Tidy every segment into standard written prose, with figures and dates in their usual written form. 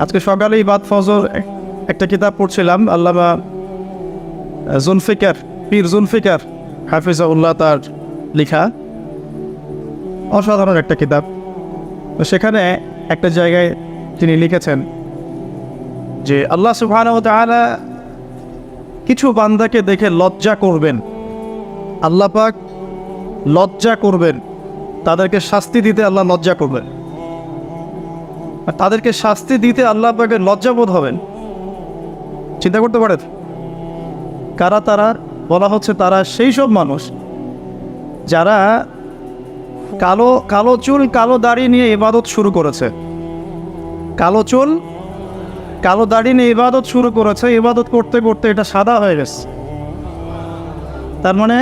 আজকে সকালেই বাদ ফজর একটা কিতাব পড়ছিলাম, আল্লামা জুলফিকার, পীর জুলফিকার হাফিজাহুল্লাহ তার লেখা অসাধারণ একটা কিতাব। তো সেখানে একটা জায়গায় তিনি লিখেছেন যে আল্লাহ সুবহানাহু ওয়া তাআলা কিছু বান্দাকে দেখে লজ্জা করবেন, আল্লাহ পাক লজ্জা করবেন, তাদেরকে শাস্তি দিতে আল্লাহ লজ্জা করবেন। আর তাদেরকে শাস্তি দিতে আল্লাহ পাকের লজ্জাবোধ হবেন। চিন্তা করতে পারেন কারা তারা? বলা হচ্ছে তারা সেই সব মানুষ যারা কালো কালো চুল কালো দাড়ি নিয়ে ইবাদত শুরু করেছে, কালো চুল কালো দাড়ি নিয়ে ইবাদত শুরু করেছে, ইবাদত করতে করতে এটা সাদা হয়ে গেছে। তার মানে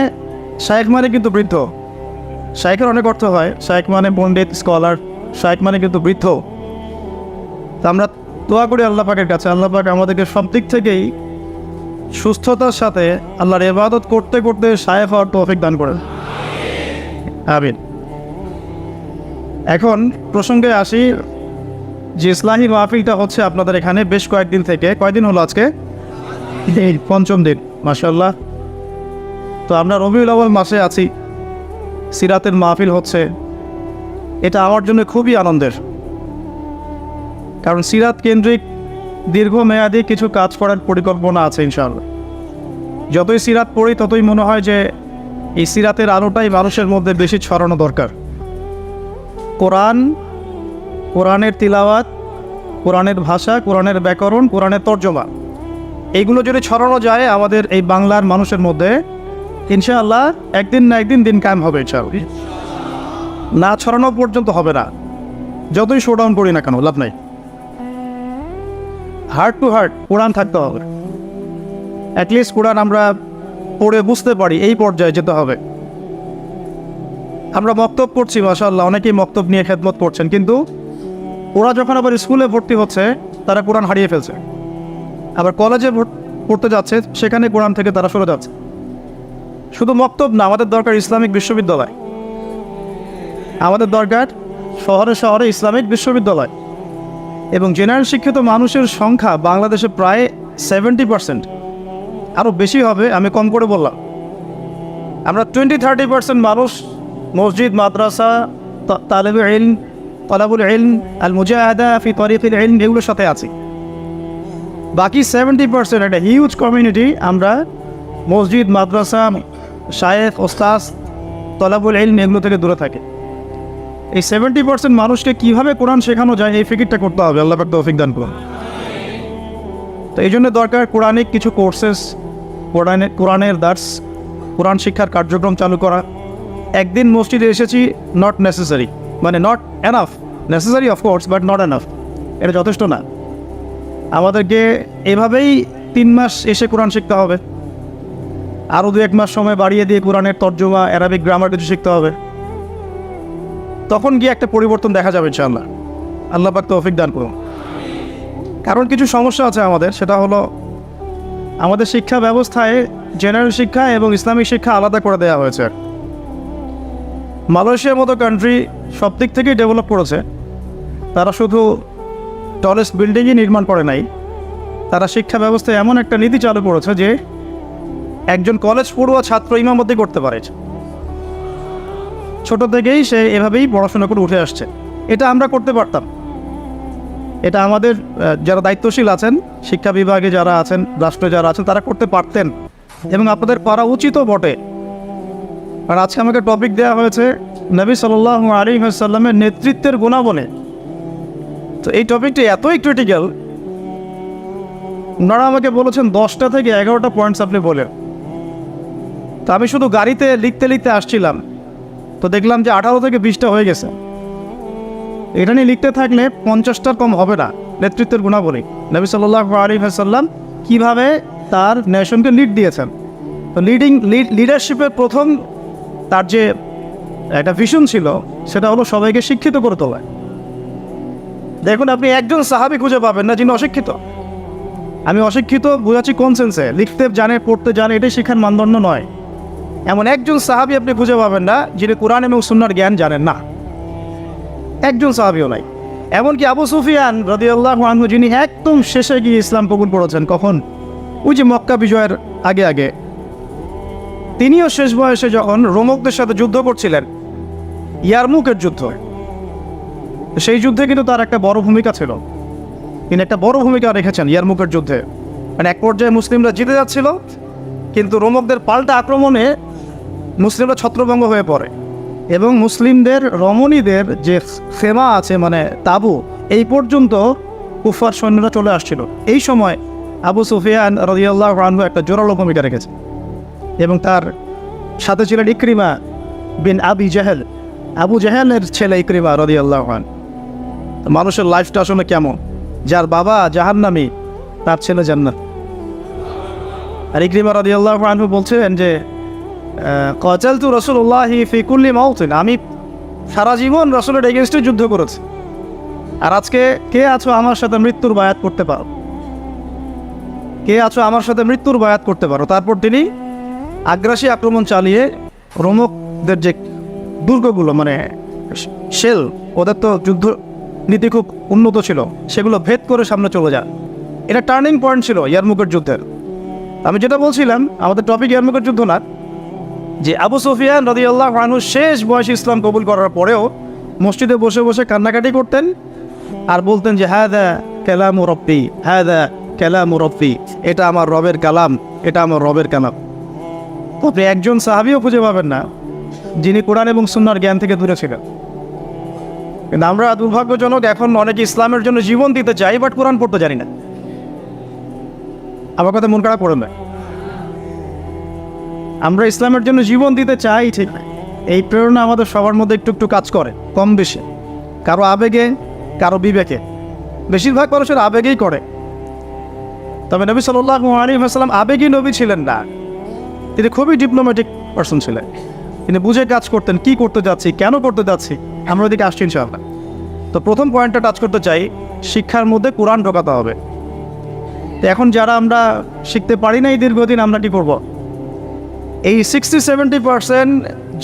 শায়েখ মানে কিন্তু বৃদ্ধ। শায়েখের অনেক অর্থ হয়, শায়েখ মানে পণ্ডিত, স্কলার, শায়েখ মানে কিন্তু বৃদ্ধ। তা আমরা দোয়া করি আল্লাহ পাকের কাছে, আল্লাহ পাক আমাদেরকে সব দিক থেকেই সুস্থতার সাথে আল্লাহর ইবাদত করতে করতে শায়েখ হওয়ার তৌফিক দান করেন, আমিন। এখন প্রসঙ্গে আসি যে ইসলামী মাহফিলটা হচ্ছে আপনাদের এখানে বেশ কয়েকদিন থেকে। কয়দিন হলো আজকে? এই পঞ্চম দিন, মাশাআল্লাহ। তো আমরা রবিউল আউয়াল মাসে আছি, সিরাতের মাহফিল হচ্ছে। এটা আমার জন্য খুবই আনন্দের, কারণ সিরাত কেন্দ্রিক দীর্ঘমেয়াদী কিছু কাজ করার পরিকল্পনা আছে ইনশাআল্লাহ। যতই সিরাত পড়ি ততই মনে হয় যে এই সিরাতের আলোটাই মানুষের মধ্যে বেশি ছড়ানো দরকার। কোরআনের তিলাওয়াত, কোরআনের ভাষা, কোরআনের ব্যাকরণ, কোরআনের তর্জমা, এইগুলো যদি ছড়ানো যায় আমাদের এই বাংলার মানুষের মধ্যে, ইনশাআল্লাহ একদিন না একদিন দিন কায়েম হবে ইনশাআল্লাহ। না ছড়ানো পর্যন্ত হবে না, যতই শোডাউন করি না কেন লাভ নাই। হার্ট টু হার্ট কোরআন থাকতে হবে, অ্যাটলিস্ট কোরআন আমরা পড়ে বুঝতে পারি, এই পর্যায়ে যেতে হবে। আমরা মক্তব করছি, মাশাআল্লাহ, অনেকেই মক্তব নিয়ে খেদমত করছেন, কিন্তু ওরা যখন আবার স্কুলে ভর্তি হচ্ছে তারা কোরআন হারিয়ে ফেলছে, আবার কলেজে পড়তে যাচ্ছে সেখানে কোরআন থেকে তারা সরে যাচ্ছে। শুধু মক্তব না, আমাদের দরকার ইসলামিক বিশ্ববিদ্যালয়, আমাদের দরকার শহরে শহরে ইসলামিক বিশ্ববিদ্যালয়। এবং জেনারেল শিক্ষিত মানুষের সংখ্যা বাংলাদেশে প্রায় 70%, আরও বেশি হবে, আমি কম করে বললাম। আমরা 20-30% মানুষ মসজিদ, মাদ্রাসা, তালেবে ইলম, তলাবুল ইলম, আল মুজাহাদা ফি তরিকুল ইলম, এগুলোর সাথে আছি। বাকি 70% একটা হিউজ কমিউনিটি আমরা মসজিদ, মাদ্রাসা, শায়েখ, ওস্তাদ, তলাবুল ইলম এগুলো থেকে দূরে থাকে। এই 70% মানুষকে কীভাবে কোরআন শেখানো যায় এই ফিকিরটা করতে হবে, আল্লাহ পাক তৌফিক দান করুন। তো এই জন্য দরকার কোরআনিক কিছু কোর্সেস, কোরআনের দার্স, কোরআন শিক্ষার কার্যক্রম চালু করা। একদিন মসজিদে এসেছি নট নেসেসারি, মানে not enough, necessary of course but not enough, এটা যথেষ্ট না। আমাদেরকে এভাবেই 3 মাস এসে কোরআন শিখতে হবে, আরও 2-1 মাস সময় বাড়িয়ে দিয়ে কোরআনের তর্জমা, অ্যারাবিক গ্রামার কিছু শিখতে হবে। তখন গিয়ে একটা পরিবর্তন দেখা যাবে ইনশাআল্লাহ, আল্লাহ পাক তৌফিক দান করুন। কারণ কিছু সমস্যা আছে আমাদের, সেটা হলো আমাদের শিক্ষা ব্যবস্থায় জেনারেল শিক্ষা এবং ইসলামিক শিক্ষা আলাদা করে দেওয়া হয়েছে। মালয়েশিয়ার মতো কান্ট্রি সব দিক থেকেই ডেভেলপ করেছে, তারা শুধু টলেস্ট বিল্ডিংই নির্মাণ করে নাই, তারা শিক্ষা ব্যবস্থায় এমন একটা নীতি চালু করেছে যে একজন কলেজ পড়ুয়া ছাত্র ইমামতি করতে পারে, ছোট থেকেই সে এভাবেই পড়াশোনা করে উঠে আসছে। এটা আমরা করতে পারতাম, এটা আমাদের যারা দায়িত্বশীল আছেন, শিক্ষা বিভাগে যারা আছেন, রাষ্ট্রে যারা আছেন, তারা করতে পারতেন এবং আপনাদের করা উচিতও বটে। আর আজকে আমাকে টপিক দেওয়া হয়েছে নবী সাল্লাল্লাহু আলাইহি ওয়াসাল্লামের নেতৃত্বের গুণাবলী। তো এই টপিকটি এতই ক্রিটিক্যাল, ওনারা আমাকে বলেছেন 10টা থেকে 11টা পয়েন্টস আপনি বলেন। তো আমি শুধু গাড়িতে লিখতে লিখতে আসছিলাম, তো দেখলাম যে 18 থেকে 20টা হয়ে গেছে। এটা নিয়ে লিখতে থাকলে 50টার কম হবে না। নেতৃত্বের গুণাবলী, নবী সাল্লাল্লাহু আলাইহি ওয়াসাল্লাম কীভাবে তার নেশনকে লিড দিয়েছেন। তো লিডারশিপের প্রথম তার যে একটা ভিশন ছিল সেটা হলো সবাইকে শিক্ষিত করে তোলা। দেখুন, আপনি একজন সাহাবী খুঁজে পাবেন না যিনি অশিক্ষিত। আমি অশিক্ষিত বোঝাচ্ছি কোন সেন্সে, লিখতে জানে, পড়তে জানে, এটাই শিক্ষার মানদণ্ড নয়। এমন একজন সাহাবী আপনি খুঁজে পাবেন না যিনি কোরআন এবং সুন্নাহর জ্ঞান জানেন না, একজন সাহাবীও নাই। এমনকি আবু সুফিয়ান রাদিয়াল্লাহু আনহু, যিনি একদম শেষে গিয়ে ইসলাম কবুল করেছেন, কখন? ওই যে মক্কা বিজয়ের আগে আগে, তিনিও শেষ বয়সে যখন রোমকদের সাথে যুদ্ধ করছিলেন, ইয়ারমুকের যুদ্ধ, সেই যুদ্ধে কিন্তু তার একটা বড় ভূমিকা ছিল। তিনি একটা বড় ভূমিকা রেখেছেন ইয়ারমুকের যুদ্ধে। মানে এক পর্যায়ে মুসলিমরা জিতে যাচ্ছিল, কিন্তু রোমকদের পাল্টা আক্রমণে মুসলিমরা ছত্রভঙ্গ হয়ে পড়ে এবং মুসলিমদের রমণীদের যে খেমা আছে, মানে তাবু, এই পর্যন্ত কুফার সৈন্যরা চলে আসছিল। এই সময় আবু সুফিয়ান রাদিয়াল্লাহু আনহু একটা জোরালো ভূমিকা রেখেছে এবং তার সাথে ছিলেন ইকরিমা বিন আবি জাহেল, আবু জাহেলের ছেলে ইকরিমা রাদিয়াল্লাহু আনহু। মানুষের লাইফটা আসলে কেমন, যার বাবা জাহান্নামী তার ছেলে জান্নাত। আর ইকরিমা রাদিয়াল্লাহু আনহু বলছিলেন যে কাতালতু রাসূলুল্লাহি ফি কুল্লি মাউতিন, আমি সারা জীবন রাসূলের এগেইনস্টে যুদ্ধ করেছি, আর আজকে কে আছো আমার সাথে মৃত্যুর বায়াত করতে পারো, কে আছো আমার সাথে মৃত্যুর বায়াত করতে পারো। তারপর তিনি আগ্রাসী আক্রমণ চালিয়ে রোমকদের যে দুর্গগুলো, মানে শেল, ওদের তো যুদ্ধ নীতি খুব উন্নত ছিল, সেগুলো ভেদ করে সামনে চলে যায়। এটা টার্নিং পয়েন্ট ছিল ইয়ারমুকের যুদ্ধের। আমি যেটা বলছিলাম, আমাদের টপিক ইয়ারমুকের যুদ্ধ না, যে আবু সুফিয়ান রাদিয়াল্লাহু আনহু শেষ বয়সে ইসলাম কবুল করার পরেও মসজিদে বসে বসে কান্নাকাটি করতেন আর বলতেন যে হাদা কালামু রব্বি, হাদা কালামু রব্বি, এটা আমার রবের কালাম, এটা আমার রবের কালাম। আপনি একজন সাহাবীও খুঁজে পাবেন না যিনি কোরআন এবং সুন্নাহর জ্ঞান থেকে দূরে ছিলেন। কিন্তু আমরা দুর্ভাগ্যজনক, এখন অনেকে ইসলামের জন্য জীবন দিতে চাই, বাট কোরআন পড়তে জানি না। আমার কথা মন খারাপ করবেন না, আমরা ইসলামের জন্য জীবন দিতে চাই ঠিক, এই প্রেরণা আমাদের সবার মধ্যে একটু একটু কাজ করে, কম বেশি, কারো আবেগে, কারো বিবেকে, বেশিরভাগ মানুষের আবেগেই করে। তবে নবী সাল্লাল্লাহু আলাইহি ওয়াসাল্লাম আবেগী নবী ছিলেন না, তিনি খুবই ডিপ্লোম্যাটিক পারসন ছিলেন। তিনি বুঝে কাজ করতেন, কি করতে যাচ্ছি, কেন করতে যাচ্ছি। আমরা ওদিকে আসছি ইনশাআল্লাহ। তো প্রথম পয়েন্টটা টাচ করতে চাই, শিক্ষার মধ্যে কোরআন ঢোকাতে হবে। তো এখন যারা আমরা শিখতে পারি না এই দীর্ঘদিন, আমরা কী করব? এই 60-70%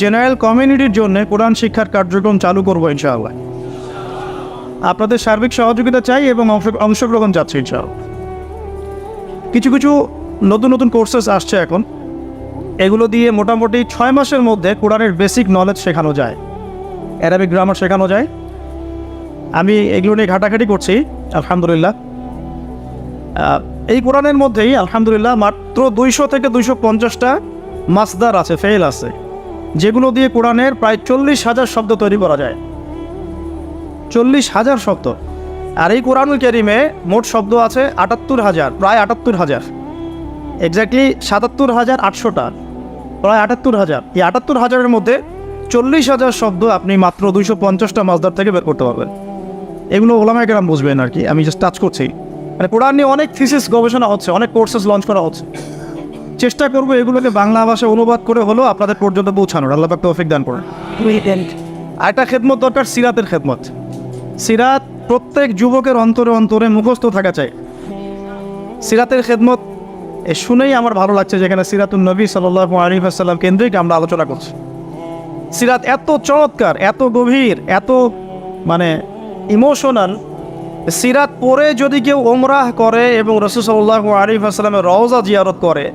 জেনারেল কমিউনিটির জন্য কোরআন শিক্ষার কার্যক্রম চালু করবো ইনশাআল্লাহ। আপনাদের সার্বিক সহযোগিতা চাই এবং অংশগ্রহণ চাচ্ছি ইনশাআল্লাহ। কিছু কিছু নতুন নতুন কোর্সেস আসছে এখন, এগুলো দিয়ে মোটামুটি 6 মাসের মধ্যে কোরআনের বেসিক নলেজ শেখানো যায়, অ্যারাবিক গ্রামার শেখানো যায়। আমি এগুলো নিয়ে ঘাটাঘাটি করছি আলহামদুলিল্লাহ। এই কোরআনের মধ্যেই আলহামদুলিল্লাহ মাত্র 200 থেকে 250টা মাসদার আছে, ফেল আছে, যেগুলো দিয়ে কোরআনের প্রায় 40,000 শব্দ তৈরি করা যায়। 40,000 শব্দ। আর এই কোরআনুল কারীমে মোট শব্দ আছে 78,000, প্রায় 78,000, এক্স্যাক্টলি 77,800টা, প্রায় 78,000। এই 78,000-এর মধ্যে 40,000 শব্দ আপনি মাত্র 250টা মাসদার থেকে বের করতে পারবেন। এগুলো ওলামায়ে কেরাম বুঝবেন আর কি, আমি জাস্ট টাচ করছি। মানে কোরআন নিয়ে অনেক থিসিস গবেষণা হচ্ছে, অনেক কোর্সেস লঞ্চ করা হচ্ছে। চেষ্টা করবো এগুলোকে বাংলা ভাষায় অনুবাদ করে হলেও আপনাদের পর্যন্ত পৌঁছানোর। আল্লাহ পাক তৌফিক দান করেন। আরেকটা খেদমত দরকার, সিরাতের খেদমত। সিরাত প্রত্যেক যুবকের অন্তরে অন্তরে মুখস্থ থাকা চাই। সিরাতের খেদমত শুনেই আমার ভালো লাগছে, যেখানে সিরাতুন নবী সাল্লাল্লাহু আলাইহি ওয়াসাল্লাম কেন্দ্রিক আমরা আলোচনা করছি। সিরাত এত চমৎকার, এত গভীর, এত মানে ইমোশনাল। সিরাত পড়ে যদি কেউ ওমরাহ করে এবং রাসূল সাল্লাল্লাহু আলাইহি ওয়াসাল্লামের রওজা জিয়ারত করে,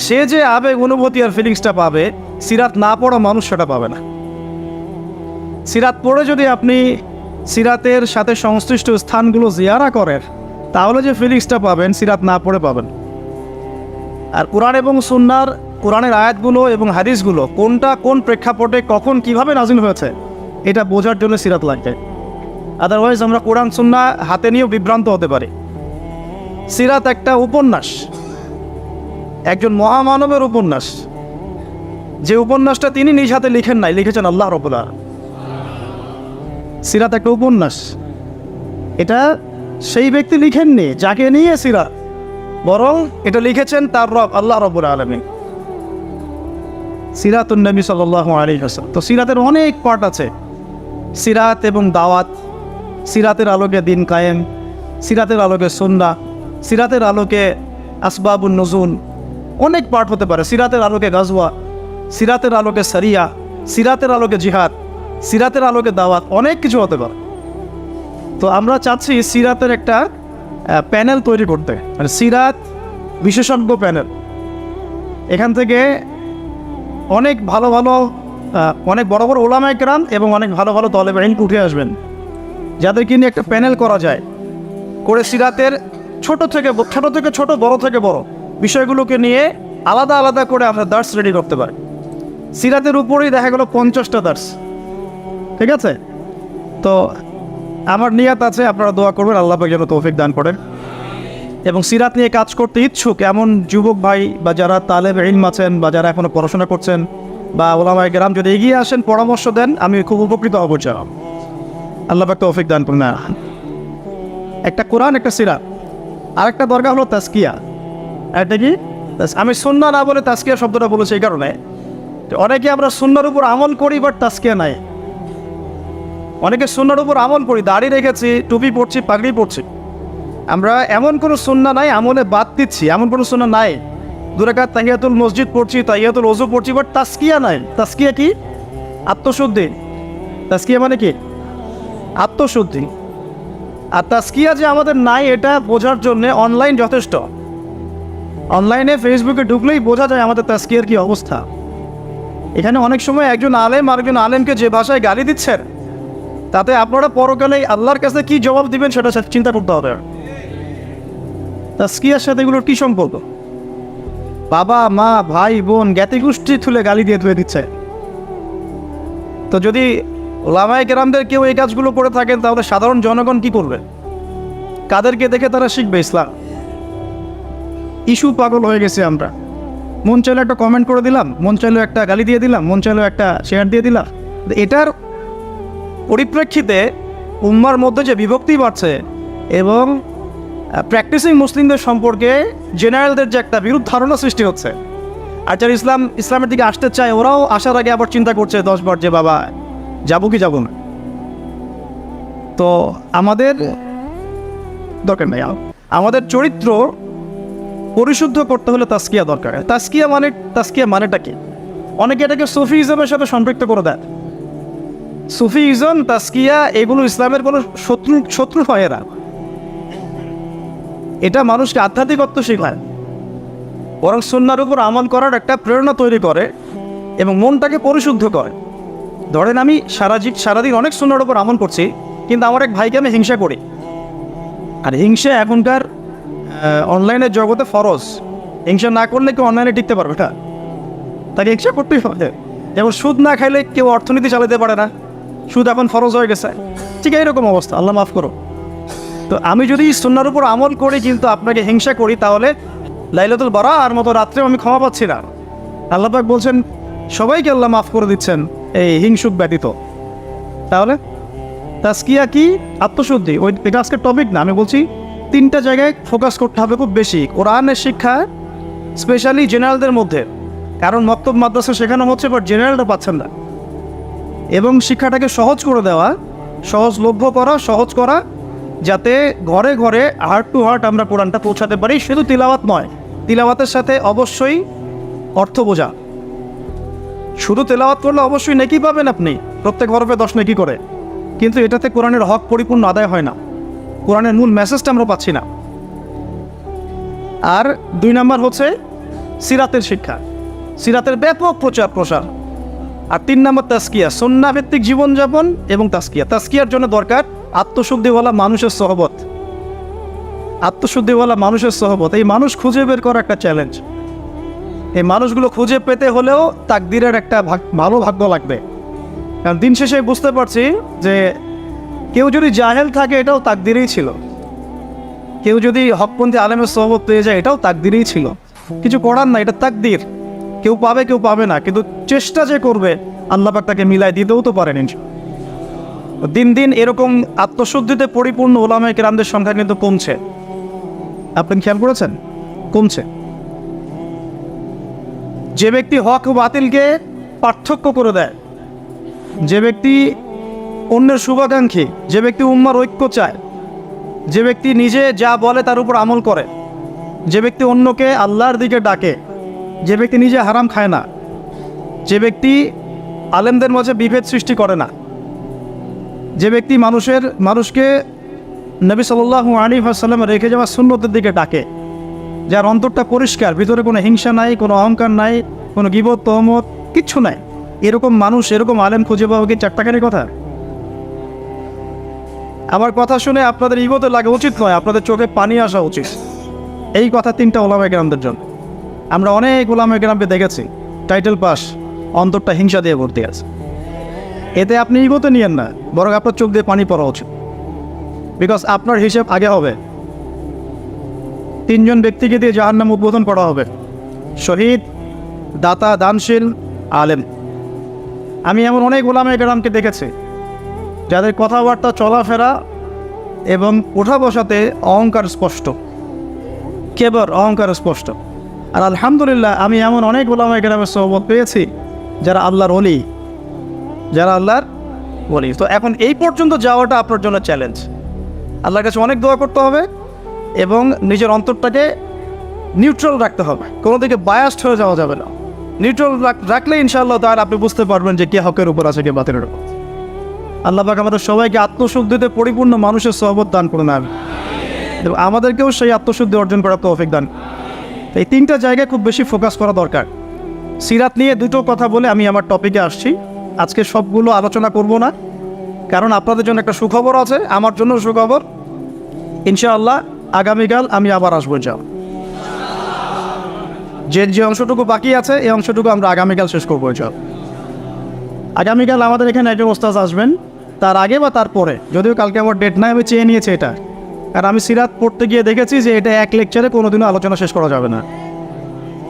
সে যে আবেগ, অনুভূতি আর ফিলিংসটা পাবে, সিরাত না পড়া মানুষ সেটা পাবে না। সিরাত পড়ে যদি আপনি সিরাতের সাথে সংশ্লিষ্ট স্থানগুলো জিয়ারা করেন, তাহলে যে ফিলিংসটা পাবেন, সিরাত না পড়ে পাবেন। আর কোরআন এবং সুন্নাহর, কোরআনের আয়াতগুলো এবং হাদিসগুলো কোনটা কোন প্রেক্ষাপটে কখন কিভাবে নাজিল হয়েছে, এটা বোঝার জন্য সিরাত লাগবে। আদারওয়াইজ আমরা কোরআন সুন্নাহ হাতে নিয়েও বিভ্রান্ত হতে পারি। সিরাত একটা উপন্যাস, একজন মহামানবের উপন্যাস, যে উপন্যাসটা তিনি নিজ হাতে লিখেন নাই, লিখেছেন আল্লাহ রাব্বুল আলামিন। সিরাত একটা উপন্যাস, এটা সেই ব্যক্তি লিখেননি যাকে নিয়ে সিরাত, বরং এটা লিখেছেন তার রব আল্লাহ রাব্বুল আলামিন। সিরাতুন নবী সাল্লাল্লাহু আলাইহি ওয়াসাল্লাম। তো সিরাতের অনেক পার্ট আছে, সিরাত এবং দাওয়াত, সিরাতের আলোকে দিন কায়েম, সিরাতের আলোকে সুন্নাহ, সিরাতের আলোকে আসবাবুন নুজুল, অনেক পার্ট হতে পারে। সিরাতের আলোকে গাজওয়া, সিরাতের আলোকে সারিয়া, সিরাতের আলোকে জিহাদ, সিরাতের আলোকে দাওয়াত, অনেক কিছু হতে পারে। তো আমরা চাচ্ছি সিরাতের একটা প্যানেল তৈরি করতে, মানে সিরাত বিশেষজ্ঞ প্যানেল। এখান থেকে অনেক ভালো ভালো অনেক বড় বড় ওলামায়ে কেরাম এবং অনেক ভালো ভালো তলেবে ইলম উঠে আসবেন, যাদেরকে নিয়ে একটা প্যানেল করা যায়, করে সিরাতের ছোট থেকে ছোট বড় থেকে বড় বিষয়গুলোকে নিয়ে আলাদা আলাদা করে আমরা দার্স রেডি করতে পারি। সিরাতের উপরেই দেখা গেল 50টা দার্স, ঠিক আছে? তো আমার নিয়াত আছে, আপনারা দোয়া করবেন আল্লাহ পাক যেন তৌফিক দান করেন। এবং সিরাত নিয়ে কাজ করতে ইচ্ছুক এমন যুবক ভাই বা যারা তালেবে ইলম আছেন বা যারা এখনও পড়াশোনা করছেন বা ওলামায়ে কেরাম যদি এগিয়ে আসেন, পরামর্শ দেন, আমি খুব উপকৃত হব। আল্লাহ পাক তৌফিক দান করুন। একটা কোরআন, একটা সিরাত, আরেকটা দরকার হলো তাজকিয়া। এটা কি? আমি সুন্নাহ না বলে তাজকিয়া শব্দটা বলেছি এই কারণে, অনেকে আমরা সুন্নাহর উপর আমল করি বাট তাজকিয়া নাই। অনেকে সুন্নাহর উপর আমল করি, দাড়ি রেখেছি, টুপি পরছি, পাগড়ি পরছি, আমরা এমন কোনো সুন্নাহ নাই, আমলে বাদ দিচ্ছি এমন কোনো সুন্নাহ নাই। 2 রাকাত তাহিয়াতুল মসজিদ পড়ছি, তাহিয়াতুল ওযু পড়ছি, বাট তাজকিয়া নাই। তাজকিয়া কি? আত্মশুদ্ধি। তাজকিয়া মানে কি? আত্মশুদ্ধি। আর তাজকিয়া যে আমাদের নাই এটা বোঝার জন্য অনলাইন যথেষ্ট। অনলাইনে ফেসবুকে ঢুকলেই বোঝা যায় আমাদের তাজকিয়ার কি অবস্থা। এখানে অনেক সময় একজন আলেম আরেকজন আলেমকে যে ভাষায় গালি দিচ্ছেন, তাতে আপনারা পরকালে আল্লাহর কাছে কি জবাব দিবেন সেটা চিন্তা করতে হবে। তাজকিয়ার সাথে এগুলোর কী সম্পর্ক? বাবা মা ভাই বোন জ্ঞাতি গোষ্ঠী তুলে গালি দিয়ে ধুয়ে দিচ্ছে। তো যদি ওলামায়ে কেরামদের কেউ এই কাজগুলো করে থাকেন, তাহলে সাধারণ জনগণ কি করবে? কাদেরকে দেখে তারা শিখবে ইসলাম? ইস্যু পাগল হয়ে গেছে আমরা। মন চাইলে একটা কমেন্ট করে দিলাম, মন চাইলে একটা গালি দিয়ে দিলাম, মন চাইলে একটা শেয়ার দিয়ে দিলাম। এটার পরিপ্রেক্ষিতে উম্মার মধ্যে যে বিভক্তি বাড়ছে এবং প্র্যাকটিসিং মুসলিমদের সম্পর্কে জেনারেলদের যে একটা বিরূপ ধারণা সৃষ্টি হচ্ছে, আর যারা ইসলামের দিকে আসতে চায় ওরাও আসার আগে আবার চিন্তা করছে 10 বার যে বাবা যাবো কি যাবো না। তো আমাদের দরকার নেই, আমাদের চরিত্র পরিশুদ্ধ করতে হলে তাজকিয়া দরকার। তাজকিয়া মানেটা কি? অনেকে এটাকে সুফিজমের সাথে সম্পৃক্ত করে দেয়। সুফিজম, তাজকিয়া এগুলো ইসলামের কোনো শত্রু হয় এরা। এটা মানুষকে আধ্যাত্মিকত্ব শেখায়, বরং সুন্নাহর উপর আমল করার একটা প্রেরণা তৈরি করে এবং মনটাকে পরিশুদ্ধ করে। ধরেন আমি সারাদিন অনেক সুন্নাহর উপর আমল করছি, কিন্তু আমার এক ভাইকে আমি হিংসা করি। আর হিংসা এখনকার অনলাইনের জগতে ফরজ। হিংসা না করলে কেউ অনলাইনে টিকতে পারবে না, তাকে হিংসা করতেই হবে। যেমন সুদ না খাইলে কেউ অর্থনীতি চালাতে পারে না, সুদ এখন ফরজ হয়ে গেছে। ঠিক এইরকম অবস্থা, আল্লাহ মাফ করো। তো আমি যদি সুন্নাহর উপর আমল করি কিন্তু আপনাকে হিংসা করি, তাহলে লাইলাতুল বারার মতো রাত্রেও আমি ক্ষমা পাচ্ছি না। আল্লাহ পাক বলছেন সবাইকে আল্লাহ মাফ করে দিচ্ছেন এই হিংসুক ব্যতীত। তাহলে তাজকিয়া কি? আত্মশুদ্ধি। এটা আজকের টপিক না, আমি বলছি 3টা জায়গায় ফোকাস করতে হবে খুব বেশি। কোরআনের শিক্ষা স্পেশালি জেনারেলদের মধ্যে, কারণ মক্তব মাদ্রাসা শেখানো হচ্ছে বাট জেনারেলরা পাচ্ছেন না। এবং শিক্ষাটাকে সহজ করে দেওয়া, সহজলভ্য করা, সহজ করা, যাতে ঘরে ঘরে হার্ট টু হার্ট আমরা কোরআনটা পৌঁছাতে পারি। শুধু তিলাওয়াত নয়, তিলাওয়াতের সাথে অবশ্যই অর্থ বোঝা। শুধু তেলাওয়াত করলে অবশ্যই নেকি পাবেন আপনি, প্রত্যেক হরফে 10 নেকি করে, কিন্তু এটাতে কোরআনের হক পরিপূর্ণ আদায় হয় না, কোরআনের মূল মেসেজটা আমরা পাচ্ছি না। আর 2 নাম্বার হচ্ছে সিরাতের শিক্ষা, সিরাতের ব্যাপক প্রচার প্রসার। আর 3 নাম্বার তাজকিয়া, সুন্নাহ ভিত্তিক জীবনযাপন এবং তাজকিয়া। তাজকিয়ার জন্য দরকার আত্মশুদ্ধিওয়ালা মানুষের সহবত। আত্মশুদ্ধিওয়ালা মানুষের সহবত, এই মানুষ খুঁজে বের করা একটা চ্যালেঞ্জ। এই মানুষগুলো খুঁজে পেতে হলেও তাকদিরের একটা ভালো ভাগ্য লাগবে। কারণ দিন শেষে বুঝতে পারছি যে কেউ যদি জাহেল থাকে এটাও তাকদিরেই ছিল, কেউ যদি হকপন্থী আলেমের সহবত পেয়ে যায় এটাও তাকদিরেই ছিল। কিছু করার না, এটা তাকদির। কেউ পাবে কেউ পাবে না, কিন্তু চেষ্টা যে করবে আল্লাহ পাক তাকে মিলাই দিতেও তো পারেন। দিন দিন এরকম আত্মশুদ্ধিতে পরিপূর্ণ ওলামায়ে কেরামদের সংখ্যা কিন্তু কমছে। আপনি খেয়াল করেছেন? কমছে। যে ব্যক্তি হক ও বাতিলকে পার্থক্য করে দেয়, যে ব্যক্তি অন্যের শুভাকাঙ্ক্ষী, যে ব্যক্তি উম্মার ঐক্য চায়, যে ব্যক্তি নিজে যা বলে তার উপর আমল করে, যে ব্যক্তি অন্যকে আল্লাহর দিকে ডাকে, যে ব্যক্তি নিজে হারাম খায় না, যে ব্যক্তি আলেমদের মাঝে বিভেদ সৃষ্টি করে না, যে ব্যক্তি মানুষকে নবী সাল্লাল্লাহু আলাইহি ওয়াসাল্লাম রেখে যাওয়া সুন্নতের দিকে ডাকে, যার অন্তরটা পরিষ্কার, ভিতরে কোনো হিংসা নাই, কোনো অহংকার নাই, কোনো গীবত তহমত কিচ্ছু নাই, এরকম মানুষ, এরকম আলেম খুঁজে পাওয়া কি চারটাখানি কথা? আমার কথা শুনে আপনাদের ইগোতে লাগা উচিত নয়, আপনাদের চোখে পানি আসা উচিত। এই কথা 3টা ওলামায়ে কেরামদের জন্য। আমরা অনেক ওলামায়ে কেরামকে দেখেছি টাইটেল পাস, অন্তরটা হিংসা দিয়ে ভর্তি আছে। এতে আপনি ইগোতে নিয়েন না, বরং আপনার চোখ দিয়ে পানি পড়া উচিত। বিকজ আপনার হিসেব আগে হবে। 3 জন ব্যক্তিকে দিয়ে জাহান্নাম উদ্বোধন করা হবে: শহীদ, দাতা, দানশীল, আলেম। আমি এমন অনেক ওলামায়ে কেরামকে দেখেছি যাদের কথাবার্তা, চলাফেরা এবং ওঠা বসাতে অহংকার স্পষ্ট, কেবল অহংকার স্পষ্ট। আর আলহামদুলিল্লাহ আমি এমন অনেক ওলামায়ে কেরামের সোহবত পেয়েছি যারা আল্লাহর ওলি, যারা আল্লাহর ওলি। তো এখন এই পর্যন্ত যাওয়াটা আপনার জন্য চ্যালেঞ্জ। আল্লাহর কাছে অনেক দোয়া করতে হবে এবং নিজের অন্তরটাকে নিউট্রাল রাখতে হবে, কোনো দিকে বায়াসড হয়ে যাওয়া যাবে না। নিউট্রাল রাখলে ইনশাআল্লাহ তাহলে আপনি বুঝতে পারবেন যে কে হকের উপর আছে, কে বাতিলের উপর। আল্লাহ পাক আমাদের সবাইকে আত্মশুদ্ধিতে পরিপূর্ণ মানুষের সোহবত দান করে নেন এবং আমাদেরকেও সেই আত্মশুদ্ধি অর্জন করার তৌফিক দান। এই 3টা জায়গায় খুব বেশি ফোকাস করা দরকার। সিরাত নিয়ে 2টো কথা বলে আমি আমার টপিকে আসছি। আজকে সবগুলো আলোচনা করব না, কারণ আপনাদের জন্য একটা সুখবর আছে, আমার জন্য সুখবর। ইনশাআল্লাহ আগামীকাল আমি আবার আসবো। যে অংশটুকু বাকি আছে এই অংশটুকু আমরা আগামীকাল শেষ করবো। আগামীকাল আমাদের এখানে একজন ওস্তাদ আসবেন, তার আগে বা তারপরে, যদিও কালকে আমার ডেট নাই, আমি চেয়ে নিয়েছি এটা, কারণ আমি সিরাত পড়তে গিয়ে দেখেছি যে এটা এক লেকচারে কোনোদিনও আলোচনা শেষ করা যাবে না।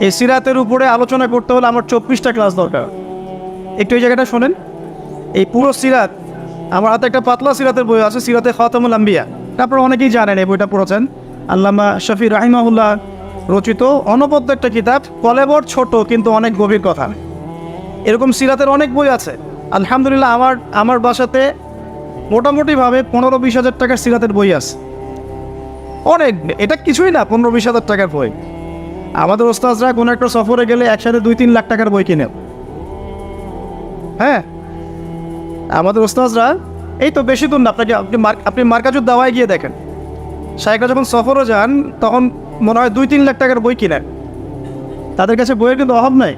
এই সিরাতের উপরে আলোচনা করতে হলে আমার 24টা ক্লাস দরকার। একটু এই জায়গাটা শোনেন, এই পুরো সিরাত, আমার হাতে একটা পাতলা সিরাতের বই আছে, সিরাতে খাতামুল আম্বিয়া। আপনারা অনেকেই জানেন, এই বইটা পড়েছেন, আল্লামা শফি রাহিমাহুল্লাহ রচিত অনবদ্য একটা কিতাব, কলেবর ছোট কিন্তু অনেক গভীর কথা। এরকম সিরাতের অনেক বই আছে। আলহামদুলিল্লাহ আমার বাসাতে মোটামুটিভাবে 15-20 হাজার টাকার সিরাতের বই আছে। অনেক, এটা কিছুই না, 15-20 হাজার টাকার বই। আমাদের ওস্তাদরা কোনো একটা সফরে গেলে একসাথে 2-3 লাখ টাকার বই কিনে। হ্যাঁ, আমাদের ওস্তাদরা এই তো বেশি দূর না, আপনি মার্কাজুদ দাওয়ায় গিয়ে দেখেন, শাইখরা যখন সফরে যান তখন মনে হয় 2-3 লাখ টাকার বই কিনেন। তাদের কাছে বইয়ের কিন্তু অভাব নাই।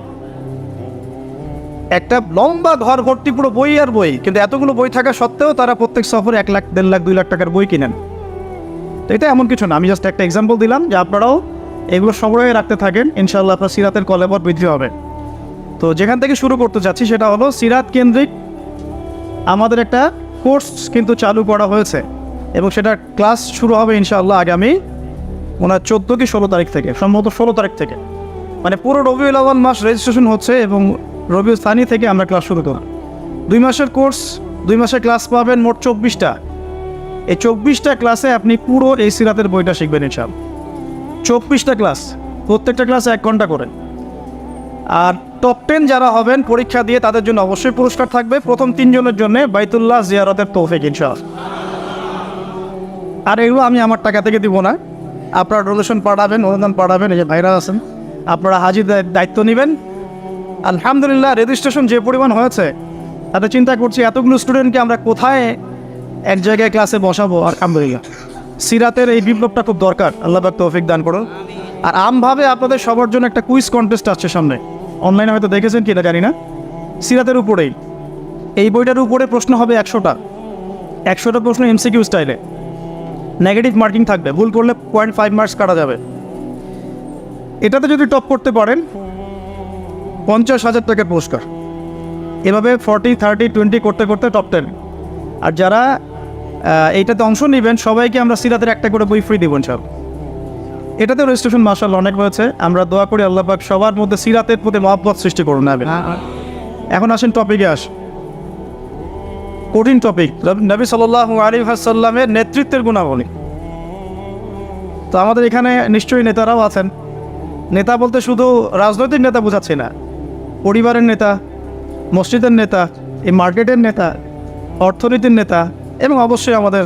একটা লম্বা ঘর ভর্তি পুরো বই আর বই, কিন্তু এতগুলো বই থাকা সত্ত্বেও তারা প্রত্যেক সফরে 1 লাখ, 1.5 লাখ, 2 লাখ টাকার বই কিনেন। তো এটা এমন কিছু না, আমি জাস্ট একটা এক্সাম্পল দিলাম যে আপনারাও এগুলো সংগ্রহে রাখতে থাকেন, ইনশাআল্লাহ আপনার সিরাতের কলেবর বৃদ্ধি হবে। তো যেখান থেকে শুরু করতে চাচ্ছি সেটা হলো সিরাত কেন্দ্রিক আমাদের একটা কোর্স কিন্তু চালু করা হয়েছে এবং সেটা ক্লাস শুরু হবে ইনশাআল্লাহ আগামী 14 কি 16 তারিখ থেকে, সম্ভবত 16 তারিখ থেকে। মানে পুরো রবিউল আউয়াল মাস রেজিস্ট্রেশন হচ্ছে এবং রবিউল সানি থেকে আমরা ক্লাস শুরু করব। 2 মাসের কোর্স, 2 মাসের ক্লাস পাবেন মোট 24টা। এই 24টা ক্লাসে আপনি পুরো এই সিরাতের বইটা শিখবেন ইনশাআল্লাহ। 24টা ক্লাস, প্রত্যেকটা ক্লাসে 1 ঘন্টা করে। আর টপ 10 যারা হবেন পরীক্ষা দিয়ে তাদের জন্য অবশ্যই পুরস্কার থাকবে। প্রথম 3 জনের জন্য বাইতুল্লাহ জিয়ারতের তৌফিক ইনশাআল্লাহ। আর এগুলো আমি আমার টাকা থেকে দিব না, আপনারা ডোনেশন পাঠাবেন, অনুদান পাঠাবেন। এই যে ভাইরা আছেন, আপনারা হাজির দায়িত্ব নেবেন। আলহামদুলিল্লাহ রেজিস্ট্রেশন যে পরিমাণ হয়েছে তাতে চিন্তা করছি এতগুলো স্টুডেন্টকে আমরা কোথায় এক জায়গায় ক্লাসে বসাবো। আলহামদুলিল্লাহ সিরাতের এই বিপ্লবটা খুব দরকার, আল্লাহ পাক তৌফিক দান করুন। আর আমভাবে আপনাদের সবার জন্য একটা কুইজ কন্টেস্ট আসছে সামনে, অনলাইনে হয়তো দেখেছেন কিনা জানি না। সিরাতের উপরেই, এই বইটার উপরে প্রশ্ন হবে 100টা 100টা প্রশ্ন এমসিকিউ স্টাইলে, নেগেটিভ মার্কিং থাকবে, ভুল করলে 0.5 মার্কস কাটা যাবে। এটাতে যদি টপ করতে পারেন 50,000 টাকার পুরস্কার। এভাবে 40, 30, 20 করতে করতে টপ 10। আর যারা এইটাতে অংশ নেবেন সবাইকে আমরা সিরাতের একটা করে বই ফ্রি দেবো ইনশাআল্লাহ। এটাতে রেজিস্ট্রেশন মাশাআল্লাহ অনেক হয়েছে। আমরা দোয়া করি আল্লাহ পাক সবার মধ্যে সিরাতের প্রতি মহব্বত সৃষ্টি করুন। এখন আসেন টপিকে কঠিন টপিক, নবী সাল্লাল্লাহু আলাইহি ওয়াসাল্লামের নেতৃত্বের গুণাবলী। তো আমাদের এখানে নিশ্চয়ই নেতারাও আছেন। নেতা বলতে শুধু রাজনৈতিক নেতা বোঝাচ্ছি না, পরিবারের নেতা, মসজিদের নেতা, এই মার্কেটের নেতা, অর্থনীতির নেতা এবং অবশ্যই আমাদের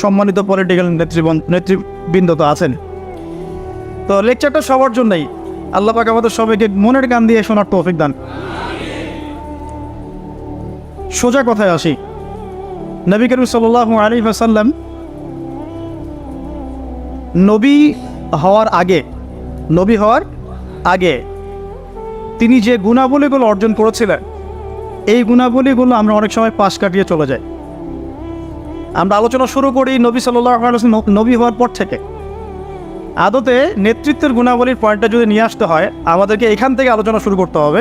সম্মানিত পলিটিক্যাল নেতৃবৃন্দ তো আছেন। তো লেকচারটা সবার জন্যই, আল্লাহ পাক আমাদের সবাইকে মনের গান দিয়ে শোনার তৌফিক দান। সোজা কথায় আসি, নবী করিম সাল্লাল্লাহু আলাইহি ওয়াসাল্লাম নবী হওয়ার আগে তিনি যে গুণাবলীগুলো অর্জন করেছিলেন, এই গুণাবলীগুলো আমরা অনেক সময় পাশ কাটিয়ে চলে যাই। আমরা আলোচনা শুরু করি নবী সাল্লাল্লাহু আলাইহি ওয়াসাল্লাম নবী হওয়ার পর থেকে। আদতে নেতৃত্বের গুণাবলীর পয়েন্টটা যদি নিয়ে আসতে হয়, আমাদেরকে এখান থেকে আলোচনা শুরু করতে হবে।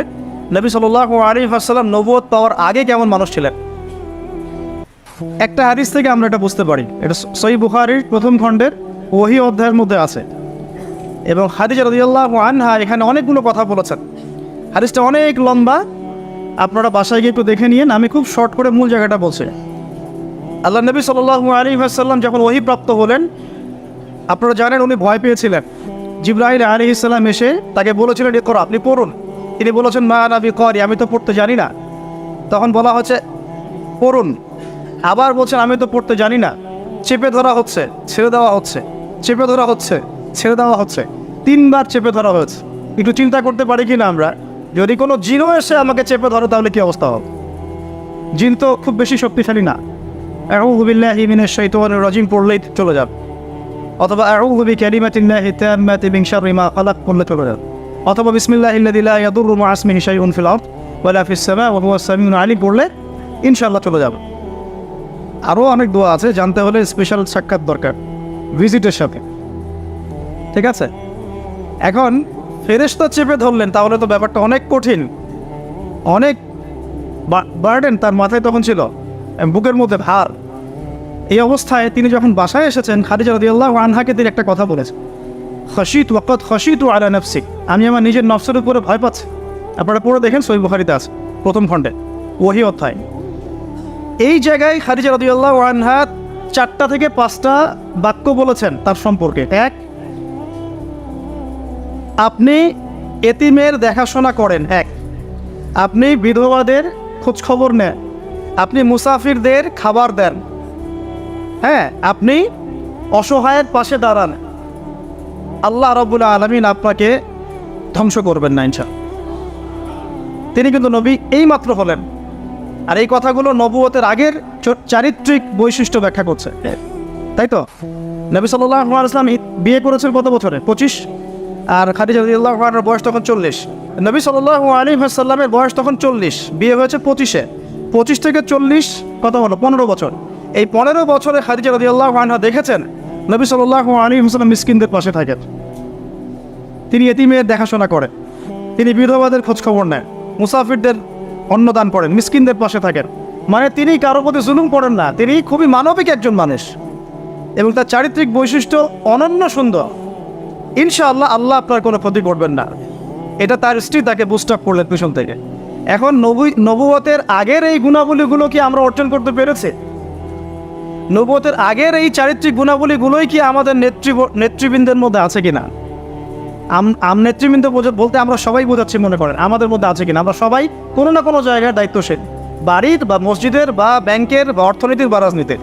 নবী সাল্লাল্লাহু আলাইহি ওয়াসাল্লাম নবুয়ত পাওয়ার আগে কেমন মানুষ ছিলেন। একটা হাদিস থেকে আমরা এটা বুঝতে পারি। এটা সহিহ বুখারীর প্রথম খণ্ডের ওহী অধ্যায়ের মধ্যে আছে, এবং খাদিজা রাদিয়াল্লাহু আনহা এখানে অনেকগুলো কথা বলেছেন। হাদিসটা অনেক লম্বা, আপনারা বাসায় গিয়ে একটু দেখে নিন। আমি খুব শর্ট করে মূল জায়গাটা বলছি। আল্লাহ নবী সাল্লাল্লাহু আলাইহি ওয়াসাল্লাম যখন ওহী প্রাপ্ত হলেন, আপনারা জানেন উনি ভয় পেয়েছিলেন। জিবরাইল আলাইহিস সালাম এসে তাকে বলেছিলেন, ইকরা, আপনি পড়ুন। তিনি বলেছেন, মা আনা বিকারি, আমি তো পড়তে জানি না। তখন বলা হচ্ছে পড়ুন, আবার বলছেন আমি তো পড়তে জানি না। চেপে ধরা হচ্ছে, ছেড়ে দেওয়া হচ্ছে, চেপে ধরা হচ্ছে, ছেড়ে দেওয়া হচ্ছে, 3 বার চেপে ধরা হয়েছে। একটু চিন্তা করতে পারি কি না আমরা, যদি কোনো জিনও এসে আমাকে চেপে ধরে তাহলে কি অবস্থা হবে? জিন তো খুব বেশি শক্তিশালী না। আউযু বিল্লাহি মিনাশ শাইতানির রাজিম পড়লেই চলে যাবে, অথবা আউযু বিকালিমাতিল্লাহি তাম্মাতি মিন শাররি মা খালাক পড়লে চলে যাবে, অথবা বিসমিল্লাহিল্লাযী লা ইয়াদুররু মা ইসমিহি শাইউন ফিল আরদ ওয়ালা ফিস সামা ওয়া হুয়াস সামিউল আলিম পড়লে ইনশাআল্লাহ চলে যাবে। আরও অনেক দোয়া আছে, জানতে হলে স্পেশাল সাক্ষাৎ দরকার ভিজিটের সাথে, ঠিক আছে? এখন ফেরেশতা চেপে ধরলেন, তাহলে তো ব্যাপারটা অনেক কঠিন, অনেক বার্ডেন তার মাথায় তখন ছিল, বুকের মধ্যে ভার। এই অবস্থায় তিনি যখন বাসায় এসেছেন, খাদিজা রাদিয়াল্লাহু আনহাকে তিনি একটা কথা বলেছেন, খাশিতু ওয়াকাদ খাশিতু আলা নাফসি, আমি আমার নিজের নফসের উপরে ভয় পাচ্ছি। আপনারা পড়ে দেখেন, সহিহ বুখারীতে আছে প্রথম খণ্ডে ওহী অধ্যায়। এই জায়গায় খাদিজা রাদিয়াল্লাহু আনহা 4টা থেকে 5টা বাক্য বলেছেন তার সম্পর্কে। 1, আপনি এতিমের দেখাশোনা করেন। 1, আপনি বিধবাদের খোঁজখবর নেন। আপনি মুসাফিরদের খাবার দেন। হ্যাঁ, আপনি অসহায়ের পাশে দাঁড়ান। আল্লাহ রাব্বুল আলামিন আপনাকে ধ্বংস করবেন না ইনশাআল্লাহ। তিনি কিন্তু নবী এইমাত্র হলেন, আর এই কথাগুলো নবুয়তের আগের চারিত্রিক বৈশিষ্ট্য ব্যাখ্যা করছে, তাই তো? নবী সাল্লাল্লাহু আলাইহি ওয়াসাল্লাম বিয়ে করেছেন কত বছরে? 25। আর খাদিজা রাদিয়াল্লাহু আনহার বয়স তখন 40। নবী সাল্লাল্লাহু আলাইহি ওয়াসাল্লামের বয়স তখন 40, বিয়ে হয়েছে 25-এ। 25 থেকে 40 কত হলো? 15 বছর। এই 15 বছরে খাদিজা রাদিয়াল্লাহু আনহা দেখেছেন নবী সাল্লাল্লাহু আলাইহি ওয়াসাল্লাম মিসকিনদের পাশে থাকেন, তিনি এতিমের দেখাশোনা করেন, তিনি বিধবাদের খোঁজখবর নেন, মুসাফিরদের অন্নদান করেন, মিসকিনদের পাশে থাকেন। মানে তিনি কারো প্রতি জুলুম করেন না, তিনি খুবই মানবিক একজন মানুষ, এবং তার চারিত্রিক বৈশিষ্ট্য অনন্য সুন্দর। ইনশাআল্লাহ আল্লাহ আপনার কোনো ক্ষতি করবেন না। এটা তার স্ত্রী তাকে বুস্ট আপ করলেন পিছন থেকে। এখন নবুয়তের আগের এই গুণাবলীগুলো কি আমরা অর্জন করতে পেরেছি? নবুয়তের আগের এই চারিত্রিক গুণাবলীগুলোই কি আমাদের নেতৃবৃন্দের মধ্যে আছে কিনা? নেতৃবৃন্দ বলতে আমরা সবাই বোঝাচ্ছি, মনে করেন আমাদের মধ্যে আছে কিনা? আমরা সবাই কোনো না কোনো জায়গায় দায়িত্বশীল, বাড়ির বা মসজিদের বা ব্যাংকের বা অর্থনীতির বা রাজনীতির।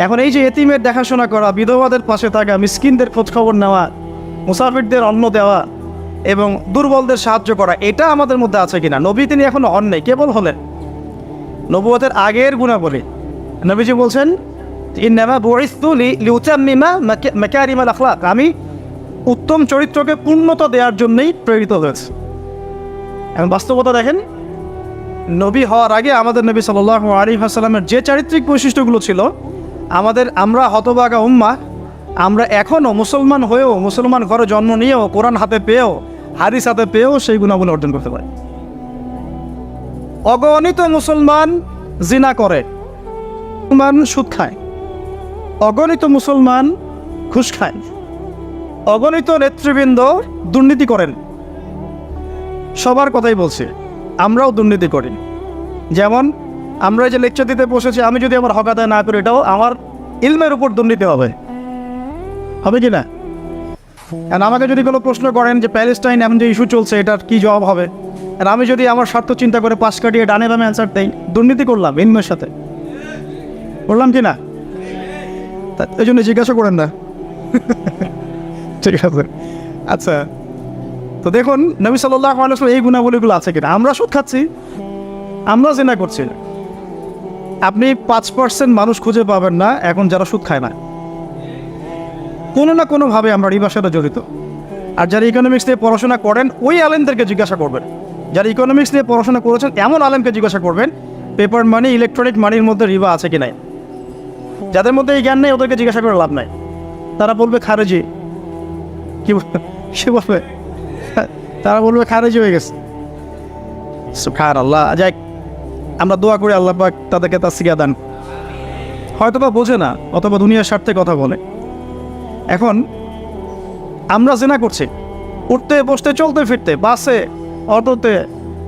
এখন এই যে এতিমের দেখাশোনা করা, বিধবাদের পাশে থাকা, মিসকিনদের খোঁজখবর নেওয়া, মুসাফিরদের অন্ন দেওয়া এবং দুর্বলদের সাহায্য করা, এটা আমাদের মধ্যে আছে কিনা? নবী তিনি এখনো হন নাই, কেবল হলেন। নবুয়তের আগের গুণাবলী নবীজি বলছেন, ইন্নামা বুইসতু লিউতাম্মিমা মাকারিমাল আখলাক, আমি উত্তম চরিত্রকে পূর্ণতা দেওয়ার জন্যই প্রেরিত হয়েছে। এখন বাস্তবতা দেখেন, নবী হওয়ার আগে আমাদের নবী সাল্লাল্লাহু আলাইহি ওয়াসাল্লামের যে চারিত্রিক বৈশিষ্ট্যগুলো ছিল, আমরা হতভাগা উম্মাহ, আমরা এখনও মুসলমান হয়েও, মুসলমান ঘরে জন্ম নিয়েও, কোরআন হাতে পেয়েও, হাদিস হাতে পেয়েও সেই গুণাবলী অর্জন করতে পারে। অগণিত মুসলমান জিনা করে, মুসলমান সুদ খায়, অগণিত মুসলমান ঘুষ খায়, অগণিত নেতৃবৃন্দ দুর্নীতি করেন। সবার কথাই বলছি, আমরাও দুর্নীতি করি। যেমন আমরা যে লেকচার দিতে বসেছি, আমি যদি আমার হক আদায় না করি, এটাও আমার ইলমের উপর দুর্নীতি হবে কি না? আর আমাকে যদি কোনো প্রশ্ন করেন যে প্যালেস্টাইন এমন যে ইস্যু চলছে, এটার কি জবাব হবে, আর আমি যদি আমার স্বার্থ চিন্তা করে পাশ কাটিয়ে ডানে বামে অ্যান্সার দেই, দুর্নীতি করলাম, ইলমের সাথে করলাম কি না? এই জন্য জিজ্ঞাসা করেন না। ঠিক আছে, আচ্ছা। তো দেখুন নবী সাল্লাল্লাহু আলাইহি ওয়াসাল্লাম এই গুণাবলীগুলো আছে কিনা? আমরা সুদ খাচ্ছি, আমরা জিনা করছি। আপনি 5% মানুষ খুঁজে পাবেন না এখন যারা সুদ খায় না। কোনো না কোনোভাবে আমরা রিবার সাথে জড়িত। আর যারা ইকোনমিক্স নিয়ে পড়াশোনা করেন ওই আলেমদেরকে জিজ্ঞাসা করবেন, যারা ইকোনমিক্স নিয়ে পড়াশোনা করেছেন এমন আলেমকে জিজ্ঞাসা করবেন পেপার মানি ইলেকট্রনিক মানির মধ্যে রিবা আছে কি নাই। যাদের মধ্যে এই জ্ঞান নেই ওদেরকে জিজ্ঞাসা করে লাভ নাই, তারা বলবে খারেজি। কি বলবে? তারা বলবে খারেজি হয়ে গেছে। সুবহানাল্লাহ। যাই, আমরা দোয়া করি আল্লাহ পাক তাদেরকে তাসকিয়া দান। হয়তো বা বোঝে না অথবা দুনিয়ার স্বার্থে কথা বলে। এখন আমরা জেনা করছি, উঠতে বসতে চলতে ফিরতে, বাসে, অটোতে,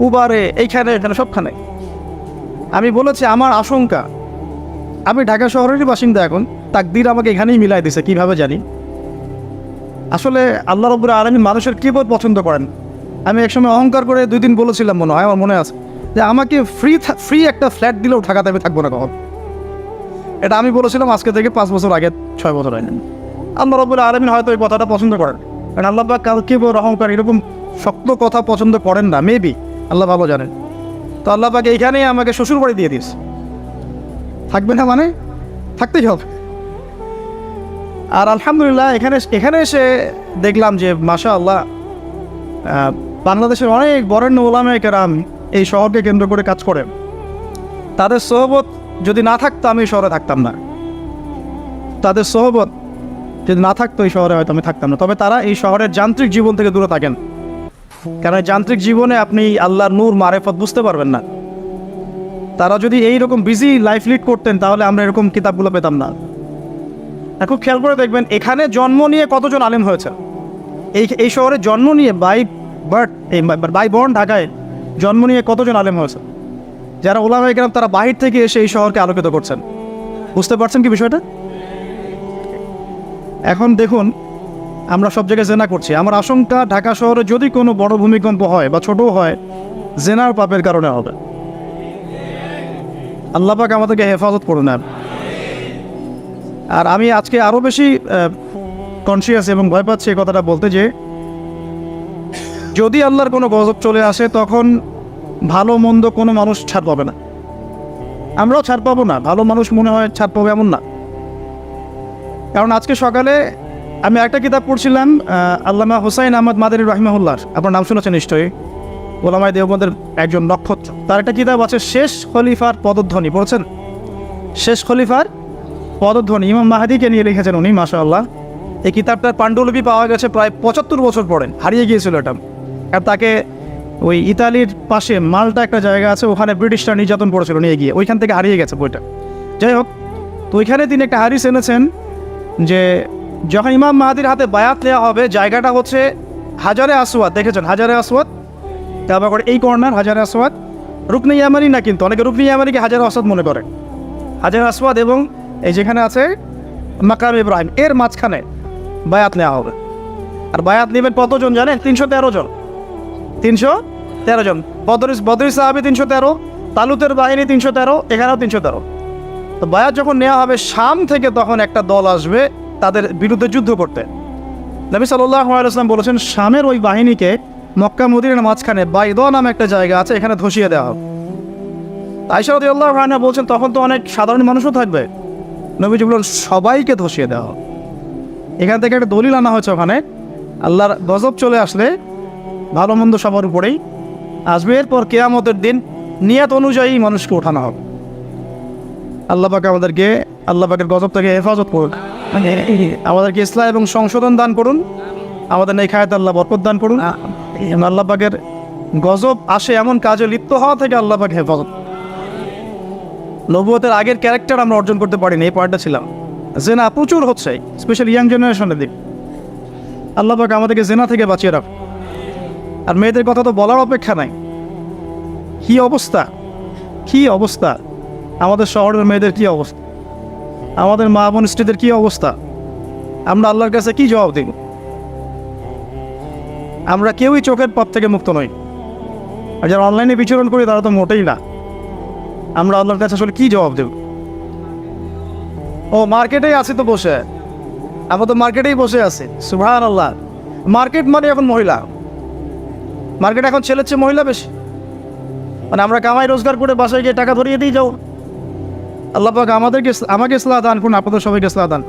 উবারে, এইখানে এখানে সবখানে। আমি বলেছি আমার আশঙ্কা, আমি ঢাকা শহরেরই বাসিন্দা, এখন তাকদীর আমাকে এখানেই মিলাই দিছে কিভাবে জানি। আসলে আল্লাহ রাব্বুল আলামিন মানুষের কিবোধ পছন্দ করেন। আমি একসময় অহংকার করে 2 দিন বলেছিলাম, মনে হয় আমার মনে আছে, যে আমাকে ফ্রি একটা ফ্ল্যাট দিলেও ঢাকাতে আমি থাকবো না কখন। এটা আমি বলেছিলাম আজকে থেকে 5 বছর আগে, 6 বছর আগে। আল্লাহ রাব্বুল আলামিন হয়তো এই কথাটা পছন্দ করেন, কারণ আল্লাহ পাক কিবোধ অহংকার এরকম শক্ত কথা পছন্দ করেন না, মেবি, আল্লাহ ভালো জানেন। তো আল্লাহ পাক এইখানেই আমাকে শ্বশুর বাড়ি দিয়ে দিস, থাকবে না মানে থাকতেই হবে। আর আলহামদুলিল্লাহ এখানে এসে দেখলাম যে মাশাআল্লাহ বাংলাদেশের অনেক বরেণ্য উলামায়ে কেরাম এই শহরকে কেন্দ্র করে কাজ করে। তাদের সোহবত যদি না থাকতো আমি এই শহরে থাকতাম না, তাদের সোহবত যদি না থাকতো এই শহরে হয়তো আমি থাকতাম না। তবে তারা এই শহরের যান্ত্রিক জীবন থেকে দূরে থাকেন, কারণ যান্ত্রিক জীবনে আপনি আল্লাহর নূর মারেফত বুঝতে পারবেন না। তারা যদি এইরকম বিজি লাইফ লিড করতেন তাহলে আমরা এরকম কিতাবগুলো পেতাম না। এখন খেয়াল করে দেখবেন এখানে জন্ম নিয়ে কতজন আলেম হয়েছে, এই শহরে জন্ম নিয়ে বাই বর্ন ঢাকায় জন্ম নিয়ে কতজন আলেম হয়েছে, যারা উলামায়ে কেরাম তারা বাহির থেকে এসে এই শহরকে আলোকিত করছেন। বুঝতে পারছেন কি বিষয়টা? এখন দেখুন আমরা সব জায়গায় জেনা করছি। আমার আশঙ্কা ঢাকা শহরে যদি কোনো বড় ভূমিকম্প হয় বা ছোটও হয়, জেনার পাপের কারণে হবে। আল্লাহ পাক আমাদেরকে হেফাজত করে নেন। আর আমি আজকে আরও বেশি কনসিয়াস এবং ভয় পাচ্ছি এই কথাটা বলতে, যে যদি আল্লাহর কোনো গজব চলে আসে তখন ভালো মন্দ কোনো মানুষ ছাড় পাবে না, আমরাও ছাড় পাবো না। ভালো মানুষ মনে হয় ছাড় পাবে এমন না। কারণ আজকে সকালে আমি একটা কিতাব পড়ছিলাম, আল্লামা হুসাইন আহমদ মাদানী রাহিমাহুল্লাহ, আপনার নাম শুনেছেন নিশ্চয়ই, ওলামায়ে দেওবন্দের একজন নক্ষত্র। তার একটা কিতাব আছে শেষ খলিফার পদধ্বনি, পড়েছেন? শেষ খলিফার পদধ্বনি ইমাম মাহাদিকে নিয়ে লিখেছেন উনি, মাশাআল্লাহ। এই কিতাবটার পাণ্ডুলিপি পাওয়া গেছে প্রায় 75 বছর পরে, হারিয়ে গিয়েছিল এটা। আর তাকে ওই ইতালির পাশে মাল্টা একটা জায়গা আছে, ওখানে ব্রিটিশরা নির্যাতন করেছিল নিয়ে গিয়ে, ওইখান থেকে হারিয়ে গেছে বইটা। যাই হোক, তো ওইখানে তিনি একটা হাদিস এনেছেন যে যখন ইমাম মাহাদির হাতে বায়াত নেওয়া হবে, জায়গাটা হচ্ছে হাজারে আসওয়াদ, দেখেছেন হাজারে আসওয়াদ, তারপর করে এই কর্নার হাজারে আসওয়াদ, রুকনে ইয়ামানি না, কিন্তু অনেকে রুকনে ইয়ামানিকে হাজারে আসওয়াদ মনে করে। হাজারে আসওয়াদ এবং এই যেখানে আছে মাকাম ইব্রাহিম, এর মাঝখানে বায়াত নেওয়া হবে। আর বায়াত নেবেন কতজন জানেন? 313 জন। 313 জন। বদরি সাহাবী 313, তালুতের বাহিনী 313, এখানেও 313। তো বায়াত যখন নেওয়া হবে শাম থেকে, তখন একটা দল আসবে তাদের বিরুদ্ধে যুদ্ধ করতে। নবী সাল্লাল্লাহু আলাইহি ওয়াসাল্লাম বলেছেন শামের ওই বাহিনীকে মক্কা মদিনার মাঝখানে বাইদা নামে একটা জায়গা আছে, এখানে ধসিয়ে দেওয়া হবে। আয়েশা রাদিয়াল্লাহু আনহা বলছেন তখন তো অনেক সাধারণ মানুষও থাকবে। নবীজি বললেন সবাইকে ধসিয়ে দেওয়া হবে। এখান থেকে একটা দলিল আনা হয়েছে, ওখানে আল্লাহর গজব চলে আসলে ভালো মন্দ সবার উপরেই আসবে। এরপর কিয়ামতের দিন নিয়ত অনুযায়ী মানুষকে ওঠানো হবে। আল্লাহ পাক আমাদেরকে আল্লাহ পাকের গজব থেকে হেফাজত করুন, আমাদেরকে ইসলাম এবং সংশোধন দান করুন, আমাদের নেখায়াত আল্লাহ বরকত দান করুন। আল্লাহ পাকের গজব আসে এমন কাজে লিপ্ত হওয়া থেকে আল্লাহ পাক হেফাজত। নবুয়তের আগের ক্যারেক্টার আমরা অর্জন করতে পারিনি, এই পয়েন্টটা ছিলাম। জেনা প্রচুর হচ্ছে, স্পেশালি ইয়াং জেনারেশনের দিক। আল্লাহ পাক আমাদেরকে জেনা থেকে বাঁচিয়ে রাখ। আর মেয়েদের কথা তো বলার অপেক্ষা নাই, কি অবস্থা, কি অবস্থা আমাদের শহরের মেয়েদের, কি অবস্থা আমাদের মা বোন স্ত্রীদের, কি অবস্থা। আমরা আল্লাহর কাছে কি জবাব দিব? আমরা কেউই চোখের পাপ থেকে মুক্ত নই। আর যারা অনলাইনে বিচরণ করি তারা তো মোটেই না। আমরা আল্লাহর কাছে আসলে কি জবাব দেব? ও মার্কেটেই আছি তো বসে, আমরা তো মার্কেটেই বসে আছি। সুবহানাল্লাহ। মার্কেট মানে এখন মহিলা, মার্কেট এখন ছেলের চেয়ে মহিলা বেশি। মানে আমরা কামাই রোজগার করে বাসায় গিয়ে টাকা ধরিয়ে দিয়ে যাও। আল্লাহ পাক আমাকে ইসলাহ দান করুন, আপনাদের সবাইকে ইসলাহ দান।